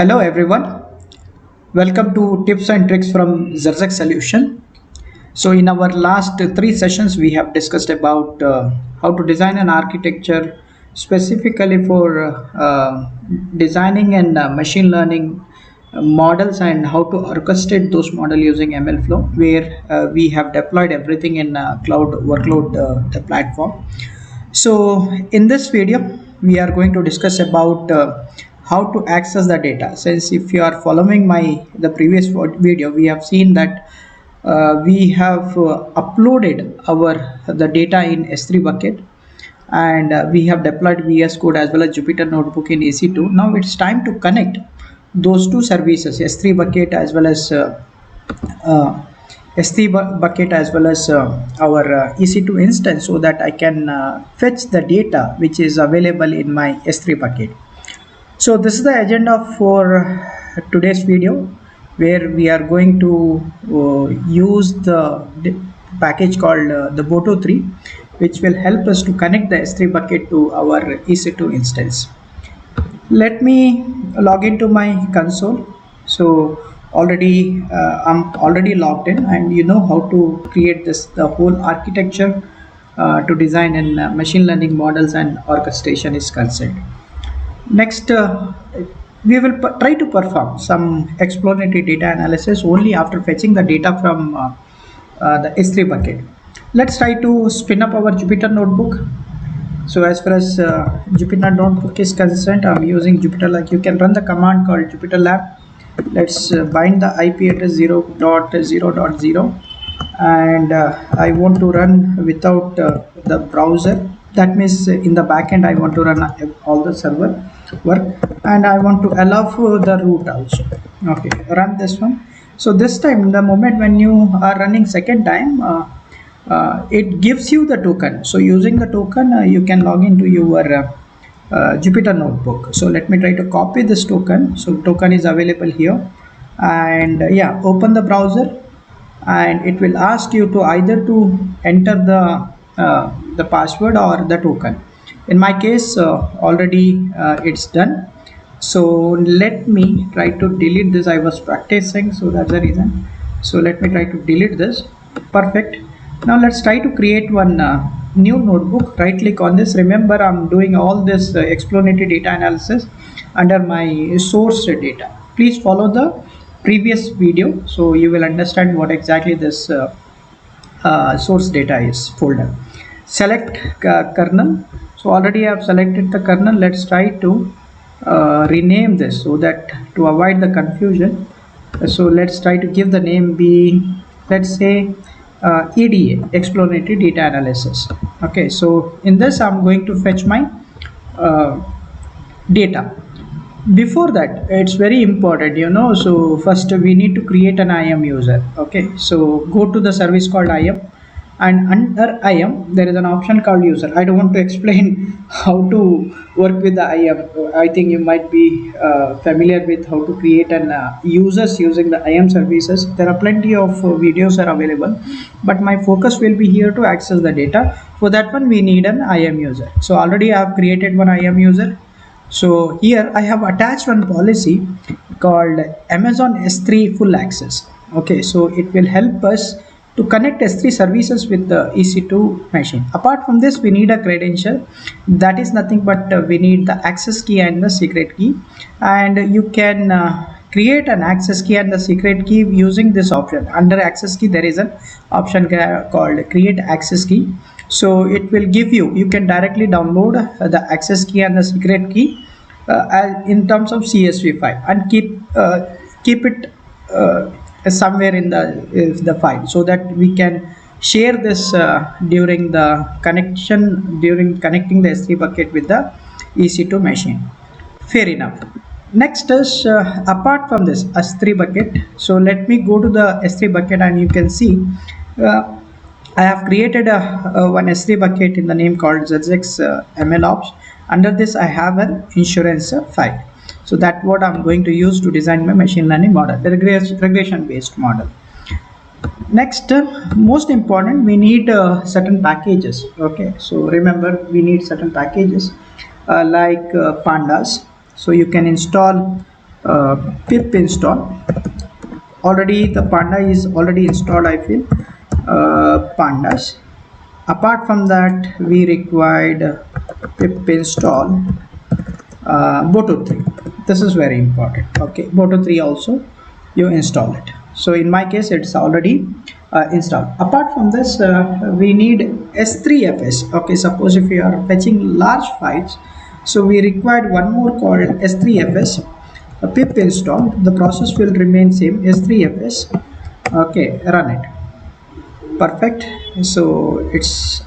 Hello everyone, welcome to tips and tricks from Xerxez solution. So in our last three sessions we have discussed about how to design an architecture specifically for designing and machine learning models and how to orchestrate those models using ML flow where we have deployed everything in cloud workload platform. So in this video, we are going to discuss about how to access the data. Since if you are following the previous video, we have seen that we have uploaded the data in S3 bucket, and we have deployed VS Code as well as Jupyter Notebook in EC2. Now it's time to connect those two services, S3 bucket as well as uh, S3 bucket as well as our EC2 instance, so that I can fetch the data which is available in my S3 bucket. So this is the agenda for today's video, where we are going to use the package called the Boto3, which will help us to connect the S3 bucket to our EC2 instance. Let me log into my console. So I'm already logged in, and you know how to create the whole architecture to design and machine learning models and orchestration is concerned. Next, we will try to perform some explanatory data analysis only after fetching the data from the S3 bucket. Let's try to spin up our Jupyter notebook. So as far as Jupyter notebook is concerned, I'm using Jupyter. Like, you can run the command called Jupyter Lab. Let's bind the IP address 0.0.0, and I want to run without the browser. That means in the backend I want to run all the server work, and I want to allow for the root also. Okay, run this one. So this time, the moment when you are running second time, it gives you the token. So using the token, you can log into your Jupyter notebook. So let me try to copy this token. So token is available here, and yeah, open the browser, and it will ask you to either to enter the password or the token. In my case, already it's done. So let me try to delete this. I was practicing, so that's the reason. So let me try to delete this. Perfect. Now let's try to create one new notebook. Right click on this. Remember, I'm doing all this explanatory data analysis under my source data. Please follow the previous video so you will understand what exactly this source data is folder. Select kernel. So already I have selected the kernel. Let's try to rename this so that to avoid the confusion. So let's try to give the name be, let's say, EDA, Explanatory Data Analysis. Okay, so in this I'm going to fetch my data. Before that, it's very important, so first we need to create an IAM user. Okay, so go to the service called IAM, and under IAM there is an option called user. I don't want to explain how to work with the IAM. I think you might be familiar with how to create an users using the IAM services. There are plenty of videos are available, but my focus will be here to access the data. For that one, we need an IAM user. So already I have created one IAM user. So here I have attached one policy called Amazon S3 full access. Okay, so it will help us to connect S3 services with the EC2 machine. Apart from this, we need a credential. That is nothing but we need the access key and the secret key, and you can create an access key and the secret key using this option. Under access key there is an option called create access key. So it will give you can directly download the access key and the secret key in terms of CSV file, and keep it somewhere in the file, so that we can share this during connecting the S3 bucket with the EC2 machine. Fair enough. Next is apart from this S3 bucket. So let me go to the S3 bucket, and you can see I have created one S3 bucket in the name called Xerxez MLOps. Under this I have an insurance file. So that's what I'm going to use to design my machine learning model, the regression based model. Next, most important, we need certain packages. Okay, so remember, we need certain packages like pandas. So you can install pip install. Already the panda is already installed, I feel. Pandas. Apart from that, we required pip install boto 3. This is very important. Okay, boto 3 also you install it. So in my case it's already installed. Apart from this, we need s3fs. Okay, suppose if you are fetching large files, so we required one more called s3fs. Pip install, the process will remain same, s3fs. Okay, run it. Perfect. So it's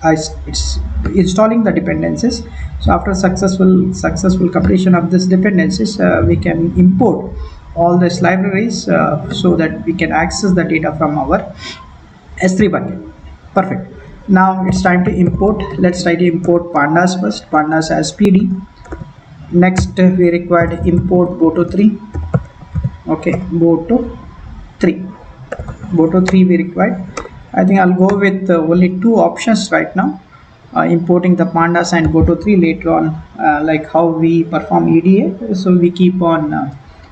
installing the dependencies. So after successful completion of this dependencies, we can import all these libraries so that we can access the data from our s3 bucket. Perfect. Now it's time to import. Let's try to import pandas first. Pandas as pd. Next we required import boto 3. Okay, boto 3 we required. I think I'll go with only two options right now, importing the pandas and boto 3 later on, like how we perform EDA. So we keep on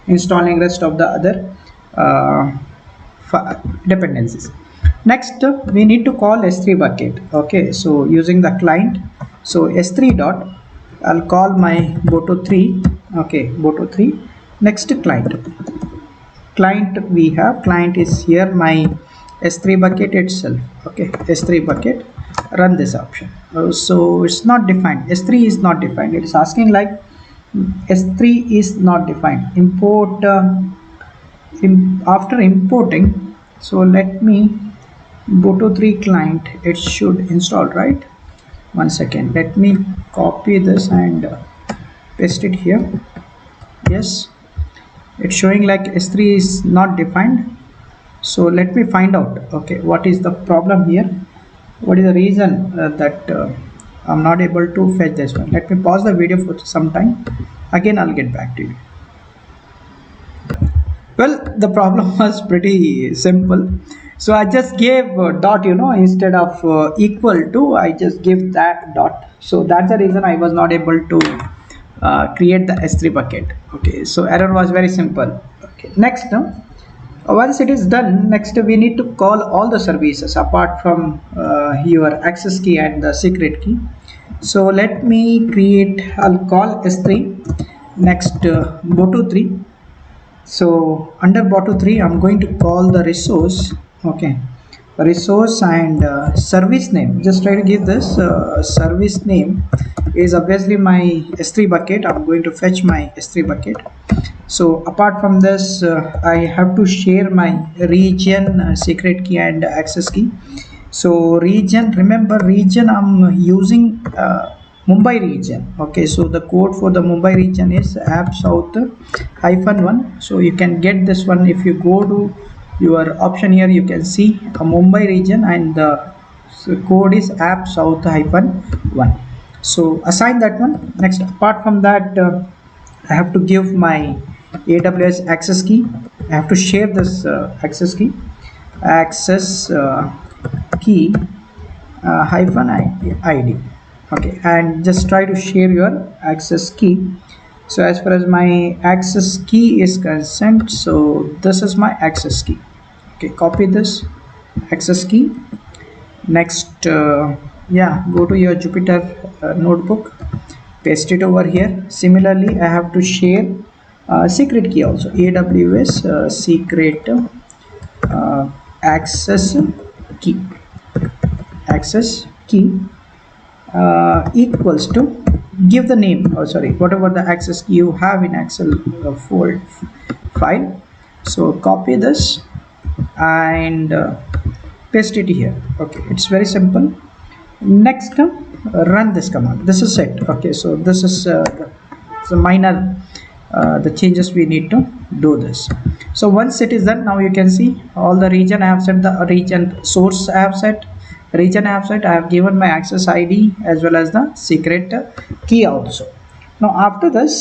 installing rest of the other uh, dependencies. Next we need to call s3 bucket. Okay, so using the client, so s3 dot, I'll call my boto 3. Okay, boto 3. Next client we have, client is here my s3 bucket itself. Okay, s3 bucket, run this option. So it's not defined, s3 is not defined. It's asking like s3 is not defined. Import after importing, so let me boto 3 client, it should install, right? One second, let me copy this and paste it here. Yes, it's showing like s3 is not defined. So let me find out, okay, what is the problem here, what is the reason that I'm not able to fetch this one. Let me pause the video for some time, again I'll get back to you. Well, the problem was pretty simple. So I just gave dot, instead of equal to, I just give that dot. So that's the reason I was not able to create the s3 bucket. Okay, so error was very simple. Okay, next once it is done, next we need to call all the services apart from your access key and the secret key. So let me create, I'll call s3. Next boto 3. So under boto 3 I'm going to call the resource. Okay, resource and service name, just try to give this service name is obviously my s3 bucket. I'm going to fetch my s3 bucket. So apart from this, I have to share my region secret key and access key. So region, remember region, I'm using Mumbai region. Okay, so the code for the Mumbai region is app south -1. So you can get this one if you go to your option here. You can see a Mumbai region and the code is app south -1. So assign that one. Next, apart from that, I have to give my AWS access key. I have to share this access key key -ID. Okay, and just try to share your access key. So as far as my access key is concerned, so this is my access key. Okay, copy this access key. Next yeah, go to your Jupyter notebook, paste it over here. Similarly, I have to share secret key also, AWS secret access key equals to, give the name, whatever the access key you have in Excel file. So copy this and paste it here. Okay, it's very simple. Next, run this command. This is it. Okay, so this is the minor the changes we need to do this. So once it is done, now you can see all the region I have set, the region source I have set, region I have set, I have given my access ID as well as the secret key also. Now after this,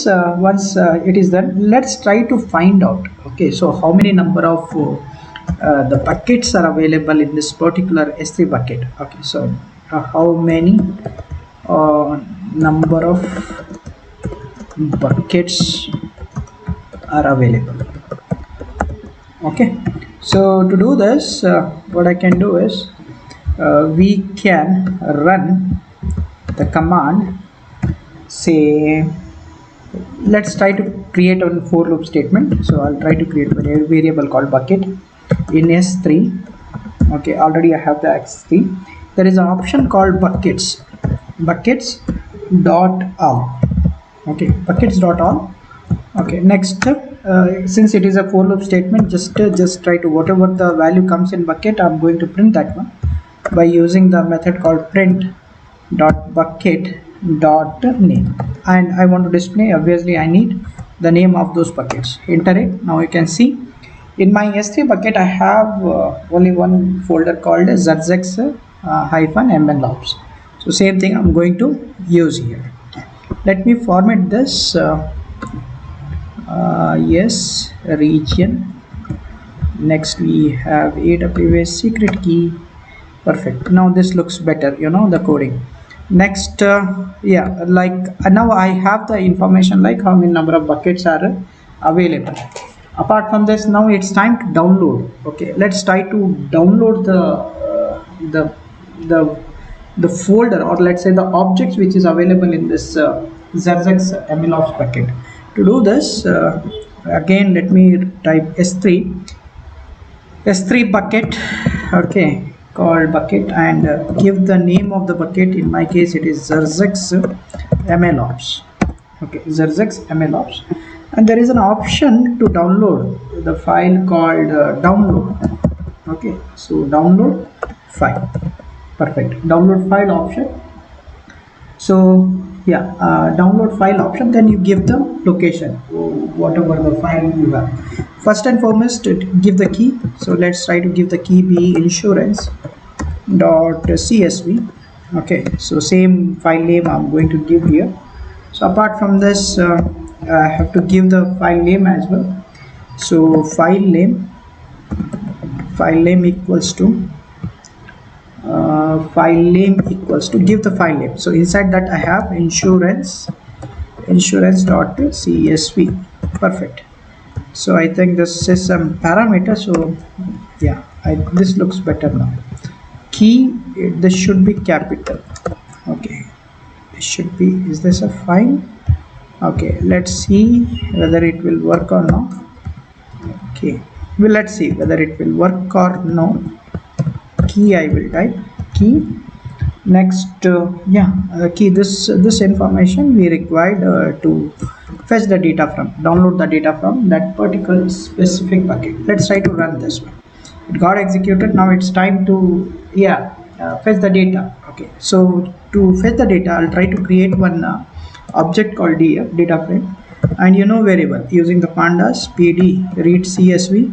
once it is done, let's try to find out, okay, so how many number of the buckets are available in this particular s3 bucket. Okay, so how many number of buckets are available. Okay, so to do this, what I can do is we can run the command. Say, let's try to create a for loop statement. So I'll try to create a variable called bucket in S3. Okay, already I have the X3. There is an option called buckets dot all. Okay, buckets dot all. Okay, next, since it is a for loop statement, just try to whatever the value comes in bucket, I'm going to print that one by using the method called print dot bucket dot name. And I want to display, obviously I need the name of those buckets. Enter it. Now you can see in my S3 bucket I have only one folder called Xerxez -mlobs. So same thing I'm going to use here. Let me format this. Yes, region. Next we have AWS secret key. Perfect. Now this looks better, the coding. Next, yeah, like now I have the information like how many number of buckets are available. Apart from this, now it's time to download. Okay, let's try to download the folder, or let's say the objects which is available in this Xerxez MLOps bucket. To do this, again let me type S3 bucket, okay, called bucket, and give the name of the bucket. In my case it is Xerxez MLOps. Okay, Xerxez MLOps, and there is an option to download the file called download. Okay, so download file. Perfect. Download file option. So yeah, download file option, then you give the location, whatever the file you have. First and foremost, give the key. So let's try to give the key be insurance.csv. okay, so same file name I'm going to give here. So apart from this, I have to give the file name as well. So file name equals to give the file name. So inside that I have insurance.csv. perfect. So I think this is some parameter. So yeah, this looks better now. Key, this should be capital. Okay, this should be, is this a fine? Okay, let's see whether it will work or not. Okay, well, let's see whether it will work or no. Key, I will type key. Next, key, this information we required to fetch the data from, download the data from that particular specific bucket. Let's try to run this one. It got executed. Now it's time to fetch the data. Okay, so to fetch the data, I'll try to create one object called data frame, and very well, using the pandas pd read csv,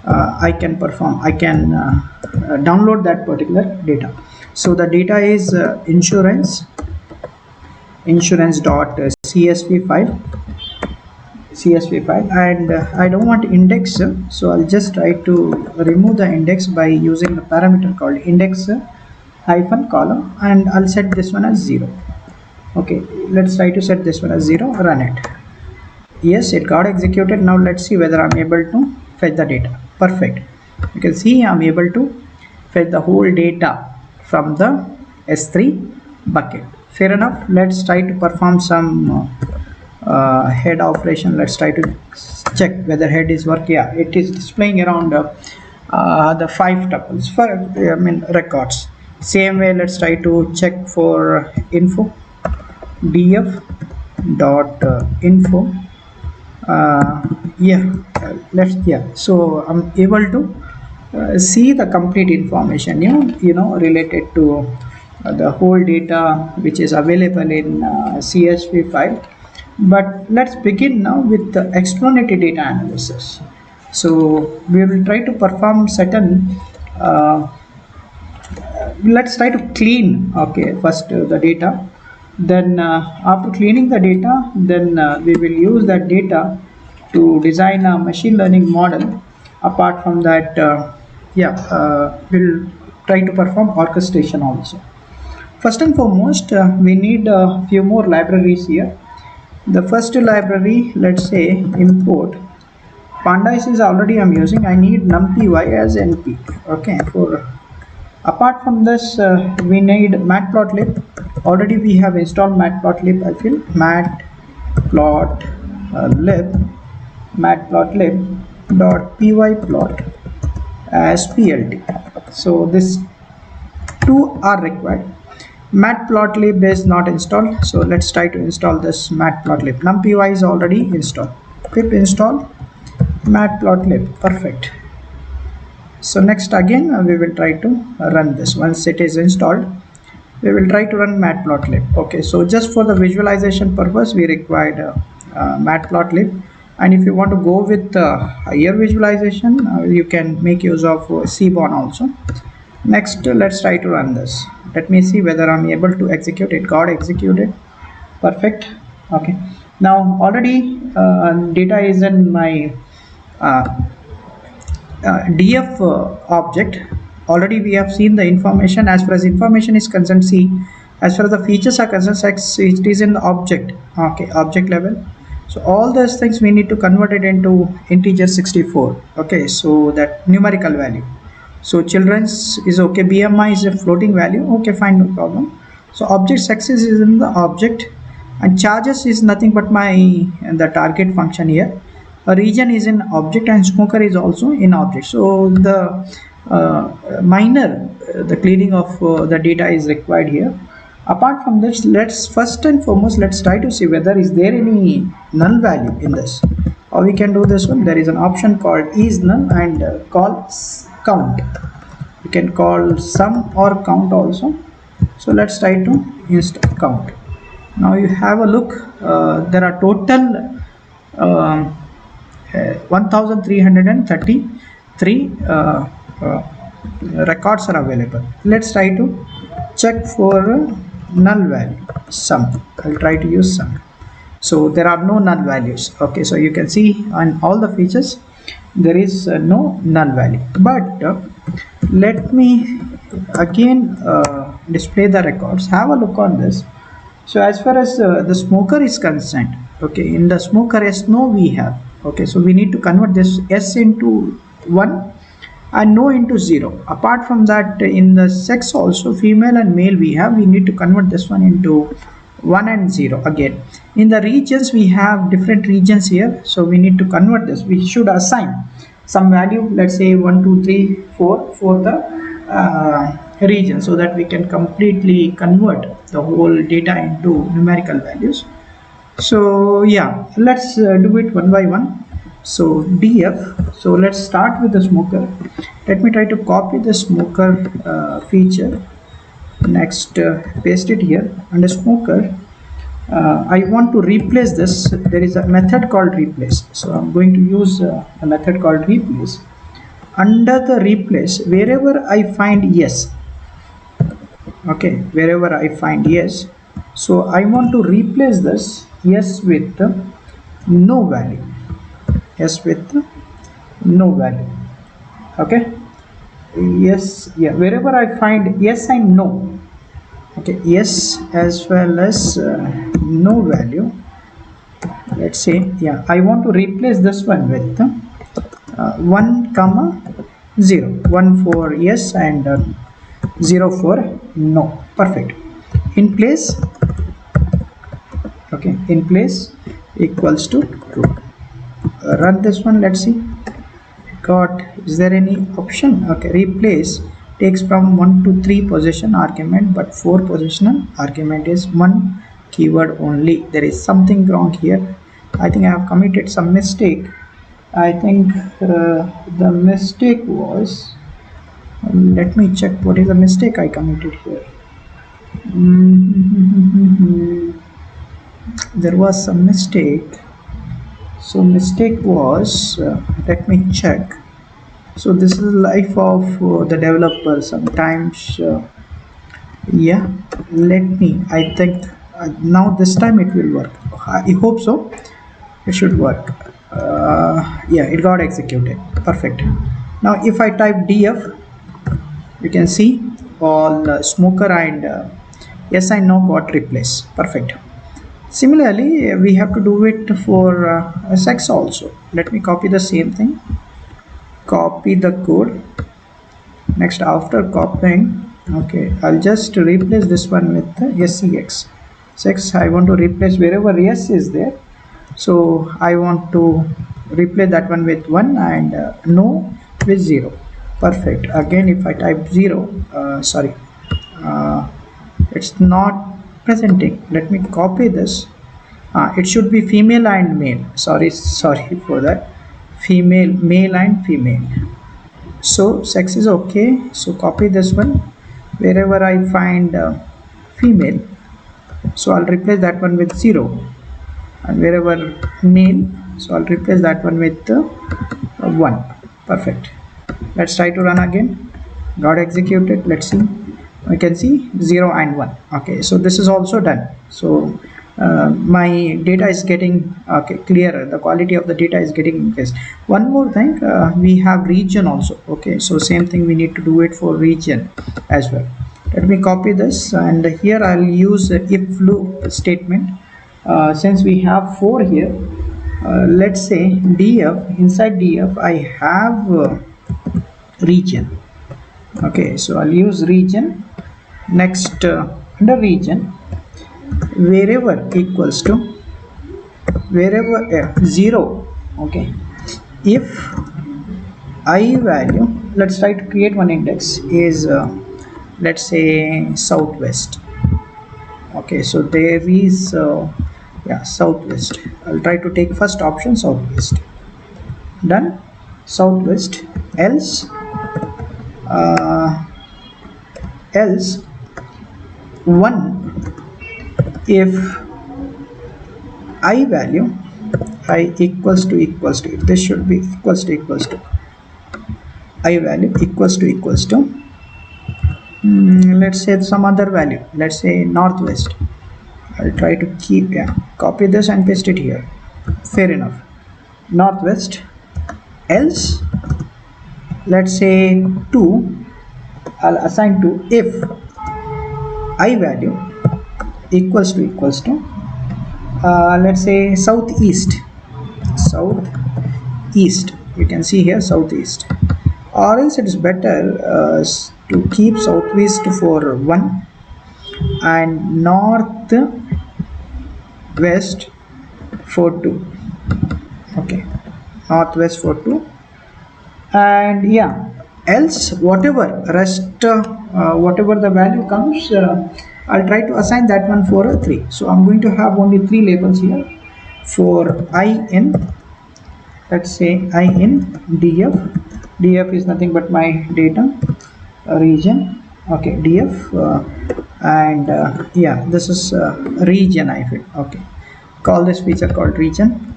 I can download that particular data. So the data is insurance.csv file, and I don't want index, so I'll just try to remove the index by using the parameter called index -column, and I'll set this one as 0. Okay, let's try to set this one as 0. Run it. Yes, it got executed. Now let's see whether I'm able to fetch the data. Perfect. You can see I'm able to fetch the whole data from the S3 bucket. Fair enough. Let's try to perform some head operation. Let's try to check whether head is working. Yeah, it is displaying around the 5 tuples for records. Same way, let's try to check for info, df dot info. So I'm able to see the complete information, related to the whole data which is available in CSV file. But let's begin now with the explanatory data analysis. So we will try to perform certain let's try to clean, okay, first the data. Then after cleaning the data, then we will use that data to design a machine learning model. Apart from that, we'll try to perform orchestration also. First and foremost, we need a few more libraries here. The first library, let's say import pandas is already I'm using. I need numpy as np. Okay, for apart from this, we need matplotlib. Already we have installed matplotlib. I feel matplotlib as plt. So this two are required. Matplotlib is not installed, so let's try to install this matplotlib. Numpy is already installed. Pip install matplotlib. Perfect. So next again we will try to run this. Once it is installed, we will try to run matplotlib. Okay, so just for the visualization purpose we required matplotlib, and if you want to go with higher visualization, you can make use of cbon also. Next, let's try to run this. Let me see whether I'm able to execute it. Got executed. Perfect. Okay, now already data is in my df object. Already we have seen the information. As far as information is concerned, see, as far as the features are concerned, it is in the object. Okay, object level. So all those things we need to convert it into integer 64. Okay, so that numerical value. So children's is okay, bmi is a floating value. Okay, fine, no problem. So object success is in the object, and charges is nothing but my the target function here. A region is in object, and smoker is also in object. So the minor the cleaning of the data is required here. Apart from this, let's first and foremost let's try to see whether is there any null value in this. Or we can do this one. There is an option called is null, and call count. You can call sum or count also. So let's try to install count. Now you have a look. There are total 1333 records are available. Let's try to check for null value sum. I'll try to use sum. So there are no null values. Okay, so you can see on all the features there is no null value, but let me again display the records. Have a look on this. So as far as the smoker is concerned, okay, in the smoker s no we have. Okay, so we need to convert this s into 1 and no into 0. Apart from that, in the sex also, female and male we have, we need to convert this one into 1 and 0 again. In the regions we have different regions here, so we need to convert this. We should assign some value, let's say 1 2 3 4 for the region, so that we can completely convert the whole data into numerical values. So yeah, let's do it one by one. So df, so let's start with the smoker. Let me try to copy the smoker feature. Next, paste it here. Under smoker, I want to replace this. There is a method called replace, so I'm going to use a method called replace. Under the replace, wherever I find yes, okay, wherever I find yes, so I want to replace this yes with no value. Yes with no value. Okay, yes, yeah, wherever I find yes and no. Okay, yes as well as no value. Let's say, yeah, I want to replace this one with 1 comma 0. 1 for yes and 0 for no. Perfect. In place, okay, in place equals to true. Run this one. Let's see. Got, is there any option? Okay, replace takes from 1 to 3 position argument, but 4 positional argument is 1 keyword only. There is something wrong here. I think I have committed some mistake. I think the mistake was, let me check what is the mistake I committed here. There was some mistake. So mistake was, let me check. So this is life of the developer. Sometimes yeah, let me, I think now this time it will work. I hope so. It should work. Yeah, it got executed. Perfect. Now if I type df, you can see all smoker and yes and no got replaced. Perfect. Similarly, we have to do it for sex also. Let me copy the same thing, copy the code. Next, after copying, okay, I'll just replace this one with sex. Sex I want to replace wherever s is there, so I want to replace that one with 1 and no with 0. Perfect. Again, if I type 0, sorry, uh, it's not presenting. Let me copy this. It should be female and male. Sorry for that. Female, male and female. So sex is okay. So copy this one. Wherever I find female, so I'll replace that one with 0, and wherever male, so I'll replace that one with 1. Perfect. Let's try to run again. Got executed. Let's see. We can see 0 and 1. Okay, so this is also done. So my data is getting clearer. The quality of the data is getting increased. One more thing, we have region also. Okay, so same thing, we need to do it for region as well. Let me copy this, and here I'll use if loop statement. Since we have 4 here, let's say df, inside df I have region. Okay, so I'll use region. Next, under region, wherever equals to, wherever 0. Okay, if I value, let's try to create one index, is let's say southwest. Okay, so there is southwest. I'll try to take first option, southwest. Done. Southwest. Else else 1 if I value I equals to, this should be equals to I value equals to let's say some other value, let's say northwest. I'll try to keep copy this and paste it here. Fair enough. Northwest. Else let's say 2, I'll assign to if I value equals to let's say southeast. You can see here southeast, or else it is better to keep southeast for 1 and northwest for 2. Okay, northwest for 2. And else whatever rest whatever the value comes, I'll try to assign that one for a 3. So I'm going to have only 3 labels here for I in, let's say I in df is nothing but my data region. Okay, df and this is region I feel. Okay, call this feature called region.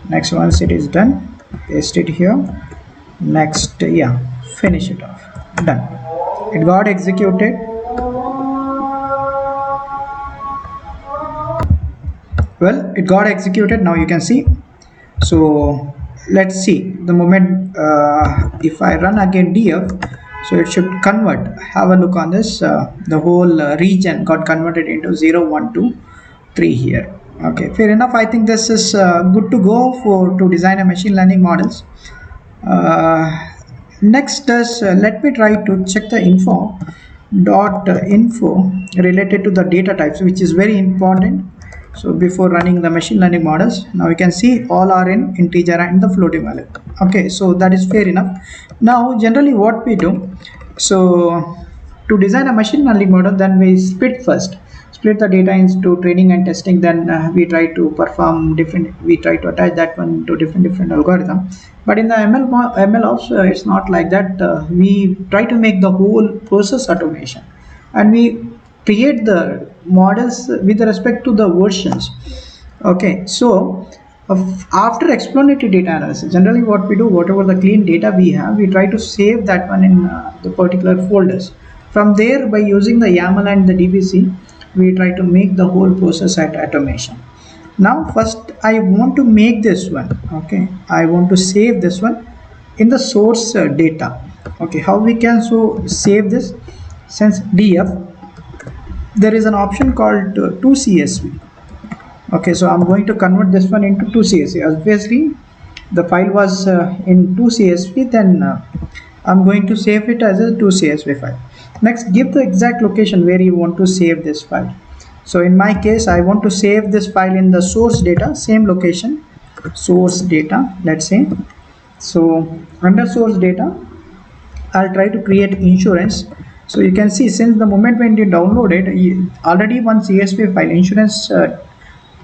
Next, once it is done, paste it here. Next, finish it off. Done. It got executed. Well, it got executed. Now you can see. So let's see the moment if I run again df, so it should convert. Have a look on this. The whole region got converted into 0, 1, 2, 3 here. Okay, fair enough. I think this is good to go to design a machine learning models. Next is let me try to check the info related to the data types, which is very important. So before running the machine learning models, now you can see all are in integer and the floating value. Okay, so that is fair enough. Now generally what we do, so to design a machine learning model, then we split the data into training and testing. Then we try to attach that one to different algorithm. But in the ML also it's not like that. We try to make the whole process automation, and we create the models with respect to the versions. Okay, so after explanatory data analysis, generally what we do, whatever the clean data we have, we try to save that one in the particular folders. From there, by using the YAML and the DBC, we try to make the whole process at automation. Now first I want to make this one. Okay, I want to save this one in the source data. Okay, how we can save this? Since df, there is an option called to CSV. Okay, so I'm going to convert this one into 2 CSV. Obviously the file was in 2 CSV, then I'm going to save it as a 2 CSV file. Next, give the exact location where you want to save this file. So in my case, I want to save this file in the source data, same location, source data, let's say. So under source data, I'll try to create insurance. So you can see, since the moment when you download it, already one CSV file, insurance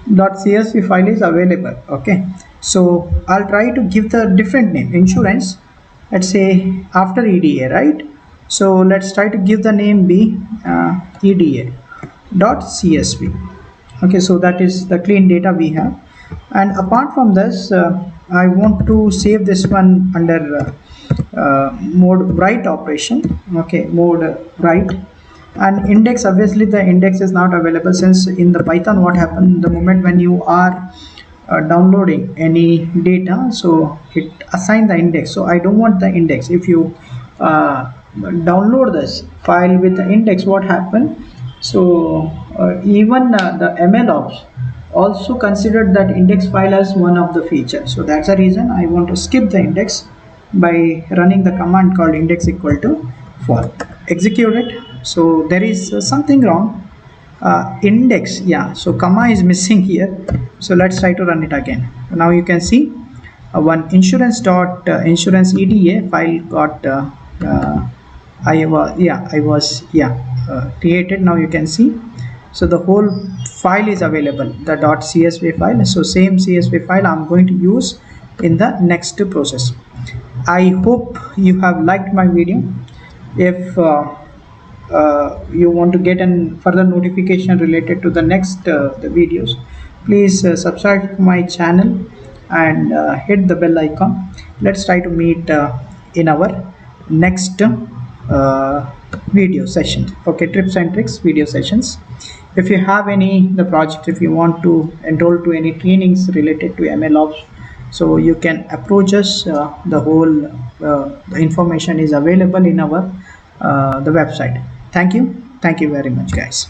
.csv file is available. Okay, so I'll try to give the different name, insurance, let's say after EDA, right? So let's try to give the name be EDA .csv. Okay, so that is the clean data we have. And apart from this, I want to save this one under mode write operation. Okay, mode write. And index, obviously the index is not available, since in the Python what happened, the moment when you are downloading any data, so it assign the index. So I don't want the index. If you download this file with the index, what happened, so even the MLOps also considered that index file as one of the features. So that's the reason I want to skip the index by running the command called index equal to false. Execute it. So there is something wrong. Index, yeah, so comma is missing here. So let's try to run it again. Now you can see one insurance EDA file got created. Now you can see, so the whole file is available, the .csv file. So same CSV file I'm going to use in the next process. I hope you have liked my video. If you want to get an further notification related to the next the videos, please subscribe to my channel and hit the bell icon. Let's try to meet in our next video session. Okay, tips and tricks video sessions. If you have any the project, if you want to enroll to any trainings related to MLOps, so you can approach us. The whole information is available in our the website. Thank you very much, guys.